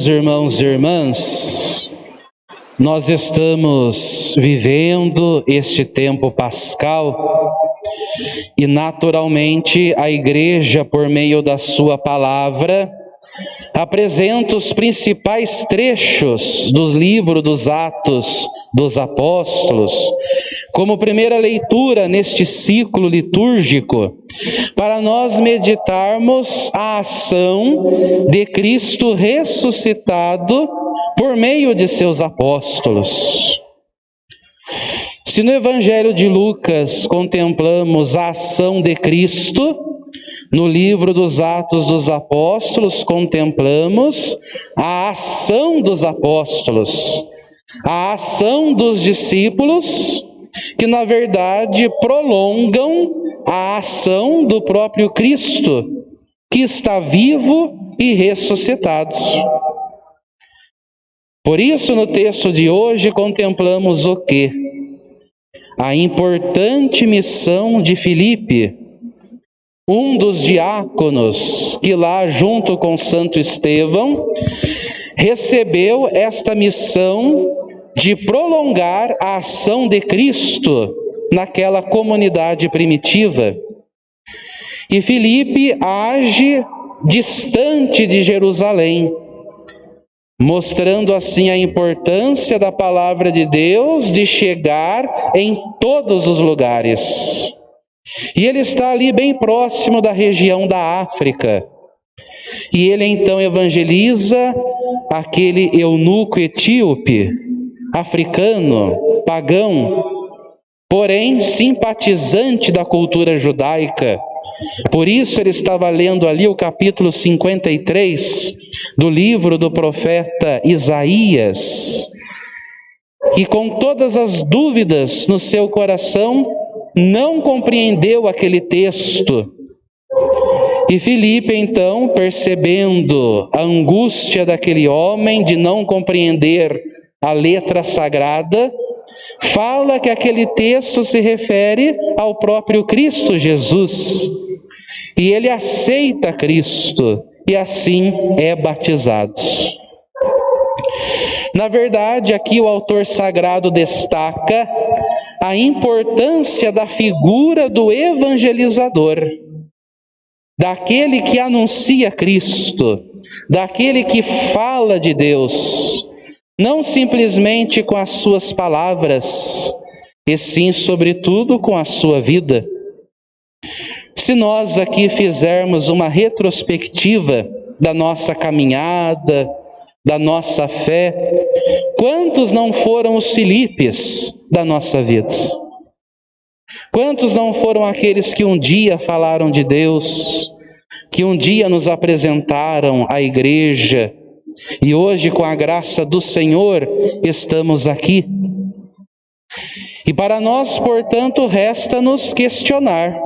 Irmãos e irmãs, nós estamos vivendo este tempo pascal e naturalmente a Igreja, por meio da sua palavra, apresenta os principais trechos do livro dos Atos dos Apóstolos, como primeira leitura neste ciclo litúrgico, para nós meditarmos a ação de Cristo ressuscitado por meio de seus apóstolos. Se no Evangelho de Lucas contemplamos a ação de Cristo, no livro dos Atos dos Apóstolos contemplamos a ação dos apóstolos, a ação dos discípulos, que na verdade prolongam a ação do próprio Cristo, que está vivo e ressuscitado. Por isso, no texto de hoje, contemplamos o quê? A importante missão de Filipe, um dos diáconos que lá, junto com Santo Estevão, recebeu esta missão de prolongar a ação de Cristo naquela comunidade primitiva. E Filipe age distante de Jerusalém, mostrando assim a importância da palavra de Deus de chegar em todos os lugares. E ele está ali bem próximo da região da África. E ele então evangeliza aquele eunuco etíope, africano, pagão, porém simpatizante da cultura judaica. Por isso ele estava lendo ali o capítulo 53 do livro do profeta Isaías, e com todas as dúvidas no seu coração, não compreendeu aquele texto. E Filipe, então, percebendo a angústia daquele homem de não compreender a letra sagrada, fala que aquele texto se refere ao próprio Cristo Jesus. E ele aceita Cristo e assim é batizado. Na verdade, aqui o autor sagrado destaca a importância da figura do evangelizador, daquele que anuncia Cristo, daquele que fala de Deus, não simplesmente com as suas palavras, e sim, sobretudo, com a sua vida. Se nós aqui fizermos uma retrospectiva da nossa caminhada, da nossa fé, quantos não foram os Filipes da nossa vida? Quantos não foram aqueles que um dia falaram de Deus, que um dia nos apresentaram à igreja, e hoje, com a graça do Senhor, estamos aqui? E para nós, portanto, resta-nos questionar: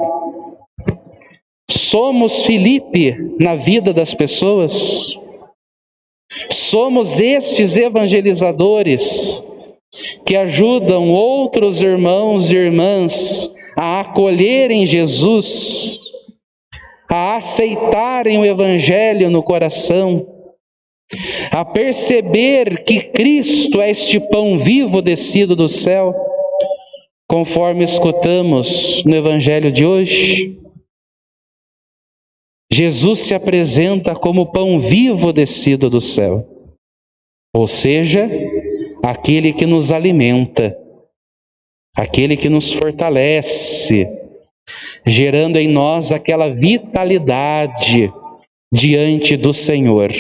somos Filipe na vida das pessoas? Somos estes evangelizadores que ajudam outros irmãos e irmãs a acolherem Jesus, a aceitarem o Evangelho no coração, a perceber que Cristo é este pão vivo descido do céu, conforme escutamos no Evangelho de hoje? Jesus se apresenta como pão vivo descido do céu, ou seja, aquele que nos alimenta, aquele que nos fortalece, gerando em nós aquela vitalidade diante do Senhor.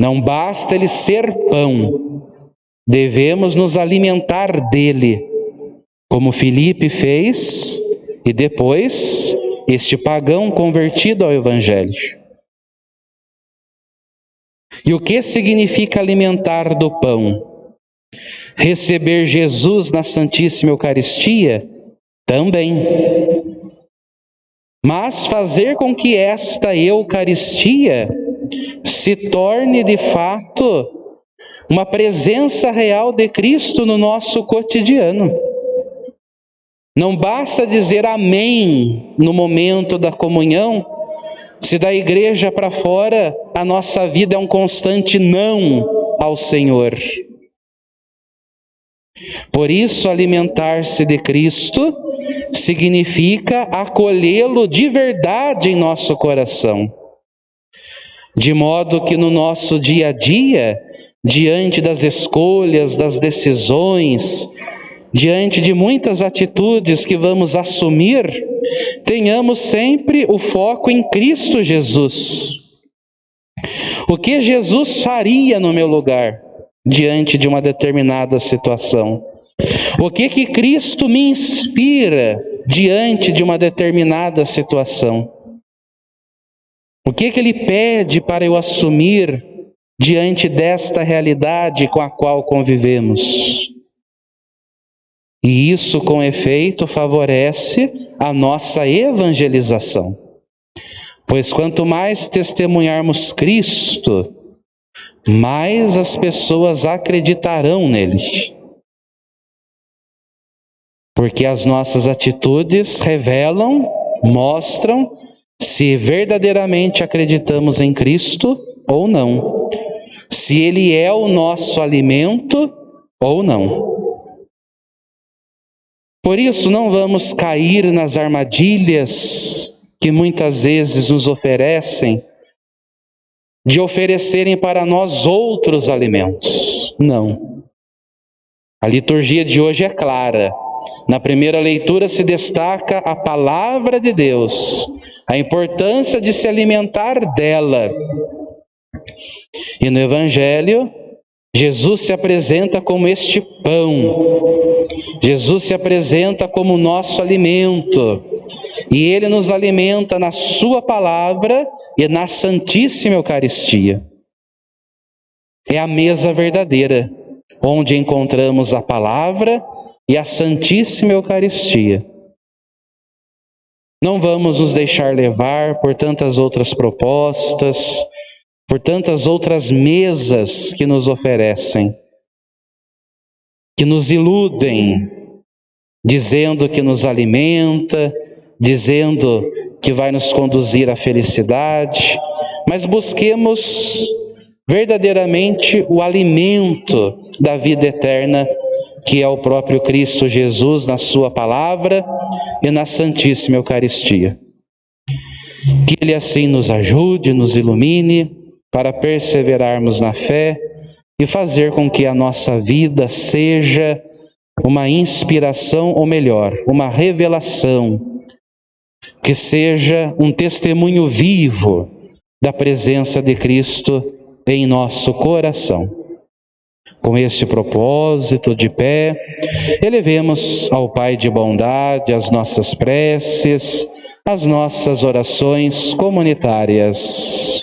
Não basta ele ser pão, devemos nos alimentar dele, como Filipe fez, e depois este pagão convertido ao Evangelho. E o que significa alimentar do pão? Receber Jesus na Santíssima Eucaristia? Também. Mas fazer com que esta Eucaristia se torne de fato uma presença real de Cristo no nosso cotidiano. Não basta dizer amém no momento da comunhão, Se da igreja para fora a nossa vida é um constante não ao Senhor. Por isso, alimentar-se de Cristo significa acolhê-lo de verdade em nosso coração. De modo que no nosso dia a dia, diante das escolhas, das decisões, diante de muitas atitudes que vamos assumir, tenhamos sempre o foco em Cristo Jesus. O que Jesus faria no meu lugar diante de uma determinada situação? O que Cristo me inspira diante de uma determinada situação? O que Ele pede para eu assumir diante desta realidade com a qual convivemos? E isso, com efeito, favorece a nossa evangelização. Pois quanto mais testemunharmos Cristo, mais as pessoas acreditarão nele. Porque as nossas atitudes revelam, mostram se verdadeiramente acreditamos em Cristo ou não. Se Ele é o nosso alimento ou não. Por isso, não vamos cair nas armadilhas que muitas vezes nos oferecem, de oferecerem para nós outros alimentos. Não. A liturgia de hoje é clara. Na primeira leitura se destaca a palavra de Deus, a importância de se alimentar dela. E no Evangelho, Jesus se apresenta como este pão. Jesus se apresenta como nosso alimento. E Ele nos alimenta na Sua palavra e na Santíssima Eucaristia. É a mesa verdadeira, onde encontramos a palavra e a Santíssima Eucaristia. Não vamos nos deixar levar por tantas outras propostas, por tantas outras mesas que nos oferecem, que nos iludem, dizendo que nos alimenta, dizendo que vai nos conduzir à felicidade, mas busquemos verdadeiramente o alimento da vida eterna, que é o próprio Cristo Jesus na Sua palavra e na Santíssima Eucaristia. Que Ele assim nos ajude, nos ilumine, para perseverarmos na fé e fazer com que a nossa vida seja uma inspiração, ou melhor, uma revelação, que seja um testemunho vivo da presença de Cristo em nosso coração. Com este propósito, de pé, elevemos ao Pai de bondade as nossas preces, as nossas orações comunitárias.